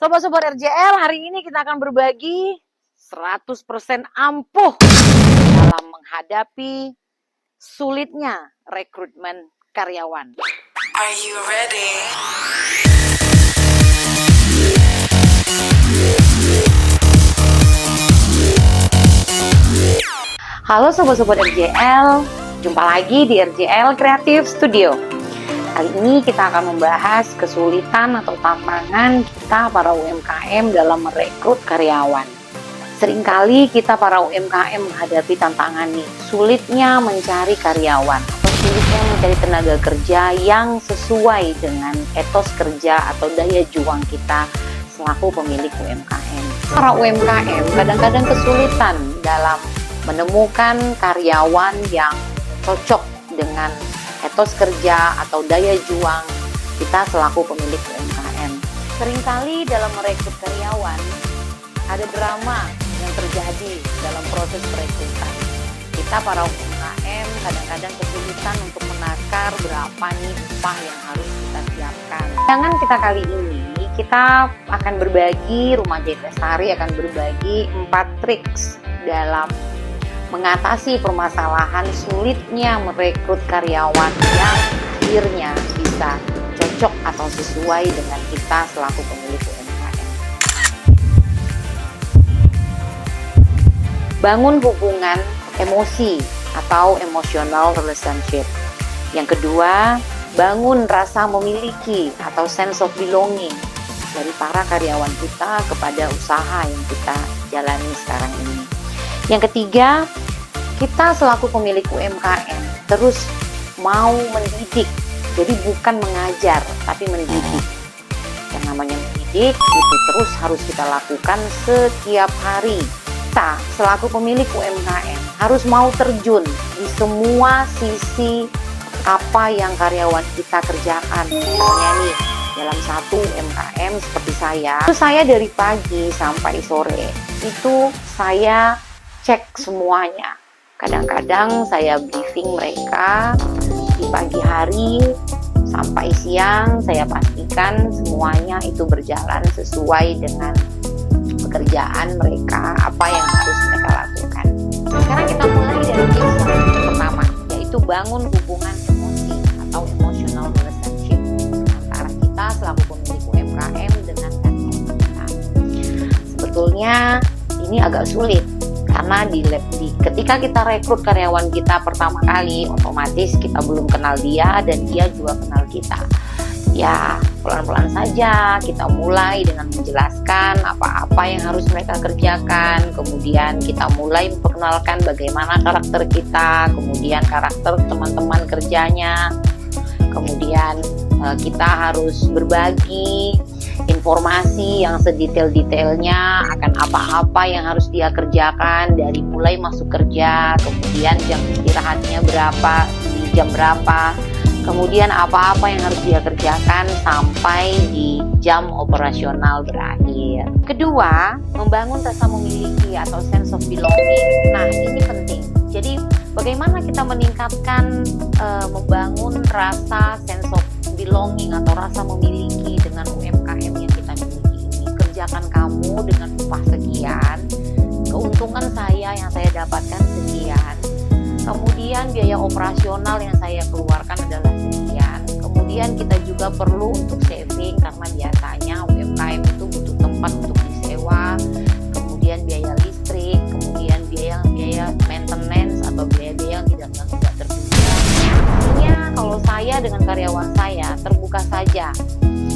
Sobat-sobat RJL, hari ini kita akan berbagi 100% ampuh dalam menghadapi sulitnya rekrutmen karyawan. Are you ready? Halo sobat-sobat RJL, jumpa lagi di RJL Creative Studio. Kali ini kita akan membahas kesulitan atau tantangan kita para UMKM dalam merekrut karyawan. Seringkali kita para UMKM menghadapi tantangan nih, sulitnya mencari karyawan atau sulitnya mencari tenaga kerja yang sesuai dengan etos kerja atau daya juang kita selaku pemilik UMKM. Para UMKM kadang-kadang kesulitan dalam menemukan karyawan yang cocok dengan etos kerja atau daya juang kita selaku pemilik UMKM. Seringkali dalam merekrut karyawan ada drama yang terjadi dalam proses perekrutan. Kita para UMKM kadang-kadang kesulitan untuk menakar berapa nih upah yang harus kita siapkan. Jangan kita kali ini kita akan berbagi, Rumah Jahit Lestari akan berbagi 4 triks dalam mengatasi permasalahan sulitnya merekrut karyawan yang akhirnya bisa cocok atau sesuai dengan kita selaku pemilik UMKM. Bangun hubungan emosi atau emotional relationship. Yang kedua, bangun rasa memiliki atau sense of belonging dari para karyawan kita kepada usaha yang kita jalani sekarang ini. Yang ketiga, kita selaku pemilik UMKM terus mau mendidik. Jadi bukan mengajar, tapi mendidik. Yang namanya mendidik itu terus harus kita lakukan setiap hari. Kita selaku pemilik UMKM harus mau terjun di semua sisi apa yang karyawan kita kerjakan. Misalnya nih, dalam satu UMKM seperti saya dari pagi sampai sore itu saya cek semuanya. Kadang-kadang saya briefing mereka di pagi hari sampai siang, saya pastikan semuanya itu berjalan sesuai dengan pekerjaan mereka, apa yang harus mereka lakukan. Sekarang kita mulai dari tips yang pertama, yaitu bangun hubungan emosi atau emotional relationship antara kita selaku pemilik UMKM dengan karyawan kita. Sebetulnya ini agak sulit karena ketika kita rekrut karyawan kita pertama kali, otomatis kita belum kenal dia dan dia juga kenal kita. Ya, pelan-pelan saja kita mulai dengan menjelaskan apa-apa yang harus mereka kerjakan. Kemudian kita mulai memperkenalkan bagaimana karakter kita, kemudian karakter teman-teman kerjanya. Kemudian kita harus berbagi informasi yang sedetail-detailnya akan apa-apa yang harus dia kerjakan dari mulai masuk kerja, kemudian jam istirahatnya berapa, di jam berapa, kemudian apa-apa yang harus dia kerjakan sampai di jam operasional berakhir. Kedua, membangun rasa memiliki atau sense of belonging. Nah, ini penting. Jadi, bagaimana kita meningkatkan membangun rasa sense of belonging atau rasa memiliki dengan UMKM yang kita miliki ini. Kerjakan kamu dengan upah sekian, keuntungan saya yang saya dapatkan sekian, kemudian biaya operasional yang saya keluarkan adalah sekian. Kemudian kita juga perlu untuk saving karena biasanya UMKM itu butuh tempat untuk disewa, kemudian biaya listrik, kemudian biaya maintenance atau biaya-biaya yang tidak terduga. Artinya kalau saya dengan karyawan saya terbuka saja.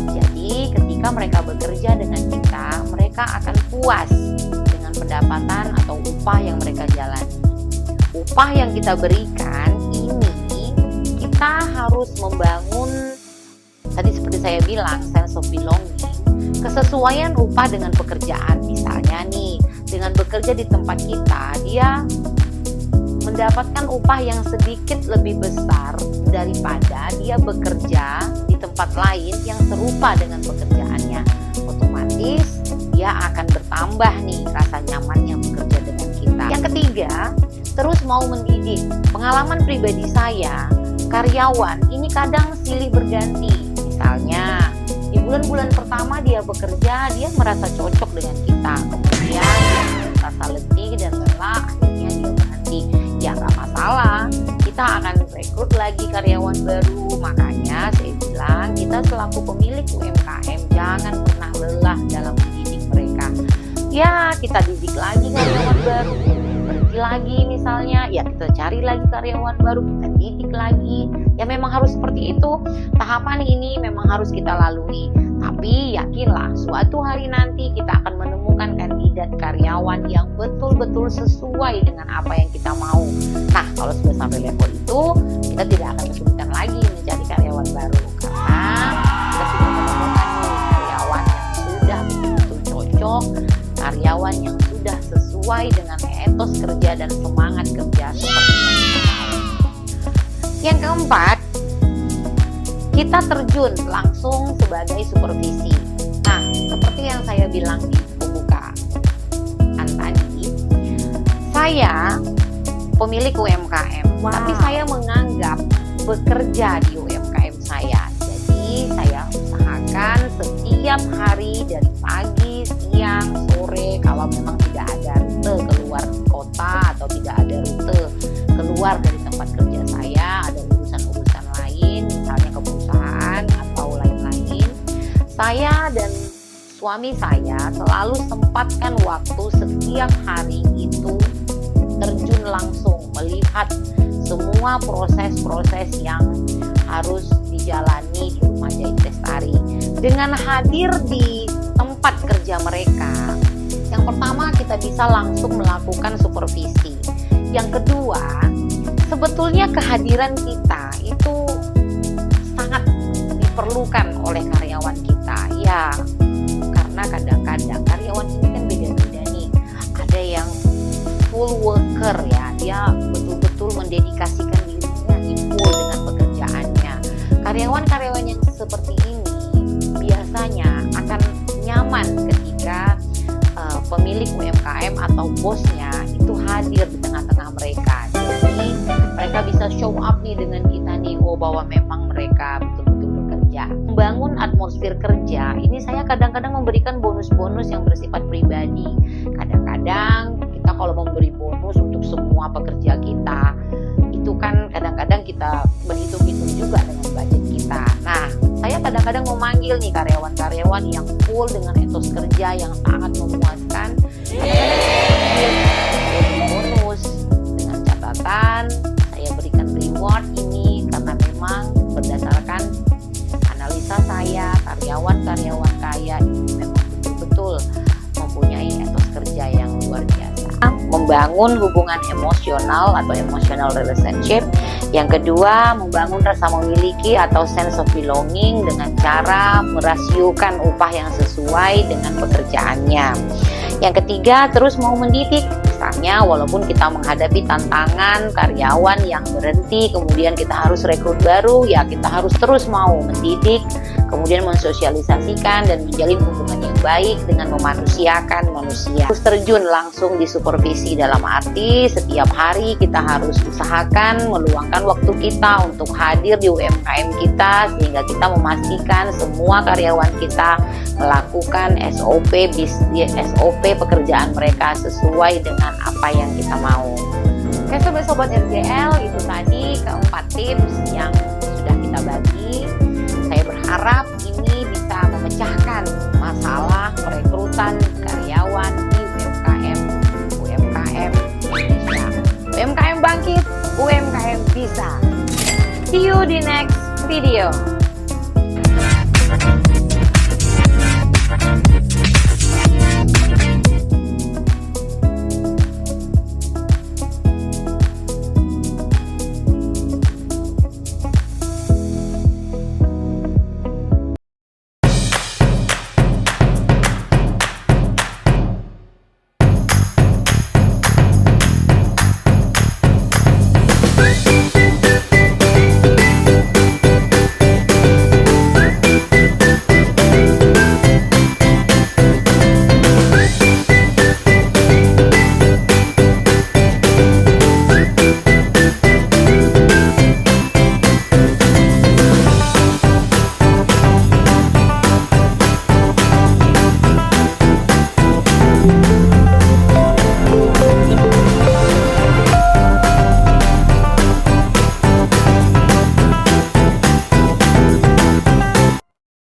Jadi ketika mereka bekerja dengan kita, mereka akan puas dengan pendapatan atau upah yang mereka jalani. Upah yang kita berikan ini kita harus membangun, tadi seperti saya bilang, sense of belonging, kesesuaian upah dengan pekerjaan. Misalnya nih, dengan bekerja di tempat kita, dia mendapatkan upah yang sedikit lebih besar daripada dia bekerja di tempat lain yang serupa dengan pekerjaannya. Otomatis dia akan bertambah nih rasa nyamannya bekerja dengan kita. Yang ketiga, terus mau mendidik. Pengalaman pribadi saya, karyawan ini kadang silih berganti. Misalnya di bulan bulan-bulan pertama dia bekerja, dia merasa cocok dengan kita. Kemudian dia merasa letih dan lelah, akhirnya dia berhenti. Ya nggak masalah, kita akan rekrut lagi karyawan baru. Makanya saya bilang, kita selaku pemilik UMKM jangan pernah lelah dalam mendidik mereka. Ya, kita didik lagi karyawan baru, berhenti lagi misalnya, ya kita cari lagi karyawan baru, kita didik lagi. Ya memang harus seperti itu, tahapan ini memang harus kita lalui. Tapi yakinlah, suatu hari nanti kita akan menemukan kandidat karyawan yang betul-betul sesuai dengan apa yang kita mau. Nah, kalau sudah sampai level itu, kita tidak akan kesulitan lagi mencari karyawan baru, karena kita sudah menemukan karyawan yang sudah betul-betul cocok, karyawan yang sudah sesuai dengan etos kerja dan semangat kerja seperti yang kita mau. Yang keempat, kita terjun langsung sebagai supervisi. Nah, seperti yang saya bilang di pembukaan tadi, saya pemilik UMKM, tapi saya menganggap bekerja di UMKM saya. Jadi saya usahakan setiap hari dari pagi, siang, sore, kalau memang tidak ada rute keluar kota atau tidak ada rute keluar dari tempat kerja saya, ada urusan-urusan lain, misalnya ke perusahaan atau lain-lain, saya dan suami saya selalu sempatkan waktu setiap hari itu terjun langsung melihat semua proses-proses yang harus dijalani di Rumah Jahit Lestari. Dengan hadir di tempat kerja mereka, yang pertama kita bisa langsung melakukan supervisi. Yang kedua, sebetulnya kehadiran kita itu sangat diperlukan oleh karyawan kita. Ya, karena kadang-kadang karyawan ini kan beda-beda nih. Ada yang full worker ya, dia betul-betul mendedikasikan dirinya full dengan pekerjaannya. Karyawan-karyawan yang seperti ini biasanya akan nyaman ketika pemilik UMKM atau bosnya itu hadir di tengah-tengah mereka. Jadi mereka bisa show up nih dengan kita nih, oh bahwa memang mereka betul-betul bekerja. Membangun atmosfer kerja, ini saya kadang-kadang memberikan bonus-bonus yang bersifat pribadi. Kadang-kadang kita kalau memberi bonus untuk semua pekerja kita, itu kan kadang-kadang kita berhitung-hitung juga dengan budget kita. Nah, saya kadang-kadang memanggil nih karyawan-karyawan yang full dengan etos kerja yang sangat memuaskan. Bonus dengan catatan saya berikan reward ini karena memang berdasarkan analisa saya, karyawan-karyawan kaya ini memang betul-betul mempunyai etos kerja yang luar biasa. Membangun hubungan emosional atau emotional relationship. Yang kedua, membangun rasa memiliki atau sense of belonging dengan cara merasiokan upah yang sesuai dengan pekerjaannya. Yang ketiga, terus mau mendidik. Misalnya, walaupun kita menghadapi tantangan karyawan yang berhenti, kemudian kita harus rekrut baru, ya kita harus terus mau mendidik, kemudian mensosialisasikan dan menjalin hubungan yang baik dengan memanusiakan manusia. Terus terjun langsung di supervisi, dalam arti setiap hari kita harus usahakan meluangkan waktu kita untuk hadir di UMKM kita, sehingga kita memastikan semua karyawan kita melakukan SOP pekerjaan mereka sesuai dengan apa yang kita mau. Oke sobat-sobat RJL, itu tadi keempat tips yang sudah kita bagi. Saya berharap ini bisa memecahkan masalah perekrutan karyawan di UMKM Indonesia. UMKM bangkit, UMKM bisa. See you di next video.